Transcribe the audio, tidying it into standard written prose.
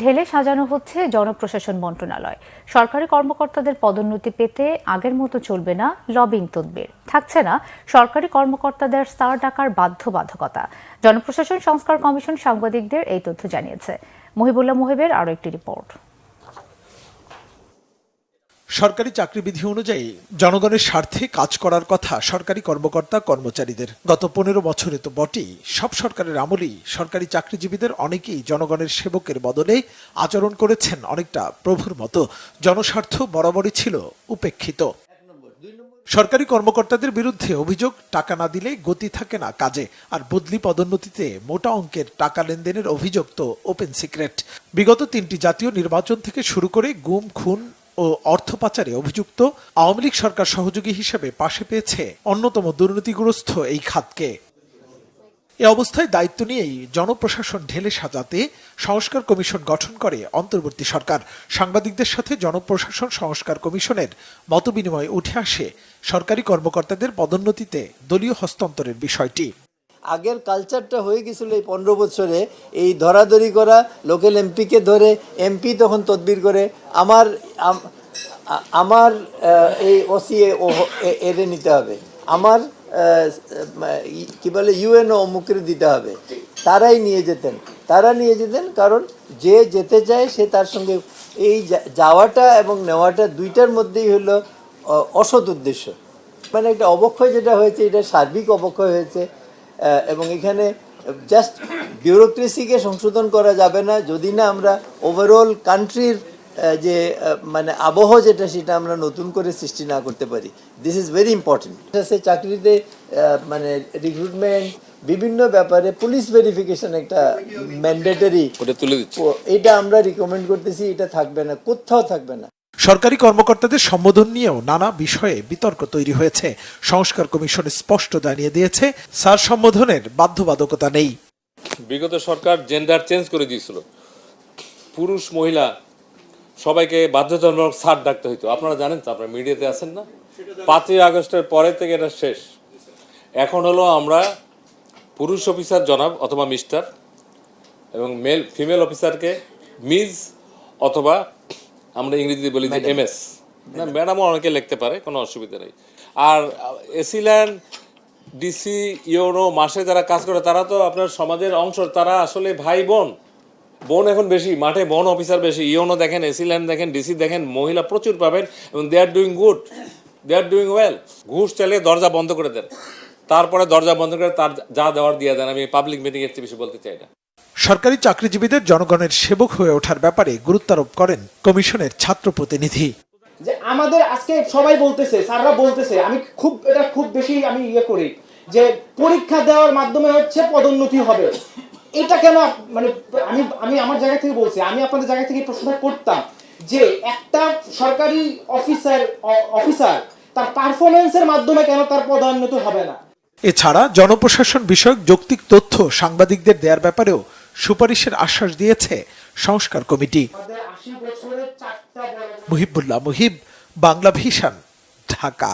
ঢেলে সাজানো হচ্ছে জনপ্রশাসন মন্ত্রণালয়। সরকারি কর্মকর্তাদের পদোন্নতি পেতে আগের মতো চলবে না লবিং তদবির, থাকছে না সরকারি কর্মকর্তাদের স্টার ডাকার বাধ্যবাধকতা। জনপ্রশাসন সংস্কার কমিশন সাংবাদিকদের এই তথ্য জানিয়েছে। মহিবুল্লাহ মুহিবের আরও একটি রিপোর্ট। সরকারি চাকরিবিধি অনুযায়ী জনগণের স্বার্থে কাজ করার কথা সরকারি কর্মকর্তা কর্মচারীদের। গত 15 বছরে তো বটেই, সব সরকারের আমলেই সরকারি চাকরিজীবীদের অনেকেই জনগণের সেবকের বদলে আচরণ করেছেন অনেকটা প্রভুর মতো। জনস্বার্থ বরাবরই ছিল উপেক্ষিত। সরকারি কর্মকর্তাদের বিরুদ্ধে অভিযোগ, টাকা না দিলে গতি থাকে না কাজে, আর বদলি পদোন্নতিতে মোটা অঙ্কের টাকা লেনদেনের অভিযোগ তো ওপেন সিক্রেট। বিগত 3টি জাতীয় নির্বাচন থেকে শুরু করে গুম, খুন ও অর্থ পাচারে অভিযুক্ত আওয়ামী লীগ সরকার সহযোগী হিসেবে পাশে পেয়েছে অন্যতম দুর্নীতিগ্রস্ত এই খাতকে। এ অবস্থায় দায়িত্ব নিয়েই জনপ্রশাসন ঢেলে সাজাতে সংস্কার কমিশন গঠন করে অন্তর্বর্তী সরকার। সাংবাদিকদের সাথে জনপ্রশাসন সংস্কার কমিশনের মতবিনিময়ে উঠে আসে সরকারি কর্মকর্তাদের পদোন্নতিতে দলীয় হস্তান্তরের বিষয়টি। আগের কালচারটা হয়ে গেছিল এই 15 বছরে, এই ধরাধরি করা, লোকাল এমপিকে ধরে এমপি তখন তদবির করে আমার এই ওসি এরে নিতে হবে, আমার কি বলে ইউএনও অমুকের দিতে হবে। তারা নিয়ে যেতেন কারণ যে যেতে চায় সে তার সঙ্গে এই যাওয়াটা এবং নেওয়াটা দুইটার মধ্যেই হলো অসৎ উদ্দেশ্য। মানে একটা অবক্ষয় যেটা হয়েছে, এটা সার্বিক অবক্ষয় হয়েছে এবং এখানে জাস্ট বিউরোক্রেসিকে সংশোধন করা যাবে না যদি না আমরা ওভারঅল কান্ট্রির যে মানে আবহ যেটা সেটা আমরা নতুন করে সৃষ্টি না করতে পারি। This is very important. চাকরিতে মানে রিক্রুটমেন্ট বিভিন্ন ব্যাপারে পুলিশ ভেরিফিকেশন একটা ম্যান্ডেটরি, এটা আমরা রিকমেন্ড করতেছি। এটা থাকবে না, কোথাও থাকবে না। সরকারি কর্মকর্তাদের সম্বোধন নিয়েও নানা বিষয়ে বিতর্ক তৈরি হয়েছে। সংস্কার কমিশন স্পষ্ট জানিয়ে দিয়েছে, স্যার সম্বোধনের বাধ্যবাধকতা নেই। বিগত সরকার জেন্ডার চেঞ্জ করে দিয়েছিল, পুরুষ মহিলা সবাইকে বাধ্যতামূলক স্যার ডাকতে হইতো। আপনারা জানেন তো, আপনারা মিডিয়াতে আছেন না? 5ই আগস্টের পরে থেকে এটা শেষ। এখন হলো আমরা পুরুষ অফিসার জনাব অথবা মিস্টার এবং ফিমেল অফিসারকে মিস অথবা আমরা ইংরেজিতে বলি যে MS, না ম্যাডামও অনেকে লিখতে পারে, কোনো অসুবিধা নেই। আর এসিল্যান্ড, ডিসি, ইউনো মাসে যারা কাজ করে তারা তো আপনার সমাজের অংশ, তারা আসলে ভাই বোন এখন বেশি মাঠে বন অফিসার বেশি। ইউনো দেখেন, এসিল্যান্ড দেখেন, ডিসি দেখেন, মহিলা প্রচুর পাবেন এবং they are doing good, they are doing well. ঘুষ চাইলে দরজা বন্ধ করে দেন, তারপরে দরজা বন্ধ করে তার যা দেওয়ার দিয়ে দেন। আমি পাবলিক মিটিং এর চেয়ে বেশি বলতে চাই না। সরকারি চাকরিজীবীদের জনগণের সেবক হয়ে ওঠার ব্যাপারে গুরুত্বারোপ করেন কমিশনের ছাত্র প্রতিনিধি। যে আমাদের আজকে সবাই বলতেছে, স্যাররা বলতেছে, আমি খুব বেশি আমি করি যে পরীক্ষা দেওয়ার মাধ্যমে হচ্ছে পদোন্নতি হবে। এটা কেন? মানে আমি আমার জায়গা থেকে বলছি, আমি আপনাদের জায়গা থেকে প্রশ্নটা করতাম যে একটা সরকারি অফিসার তার পারফরমেন্সের মাধ্যমে কেন তার পদোন্নতি হবে না? এছাড়া জনপ্রশাসন বিষয়ক যৌক্তিক তথ্য সাংবাদিকদের দেওয়ার ব্যাপারেও সুপারিশের আশ্বাস দিয়েছে সংস্কার কমিটি। মুহিবুল্লাহ মুহিব, বাংলা ভিশন, ঢাকা।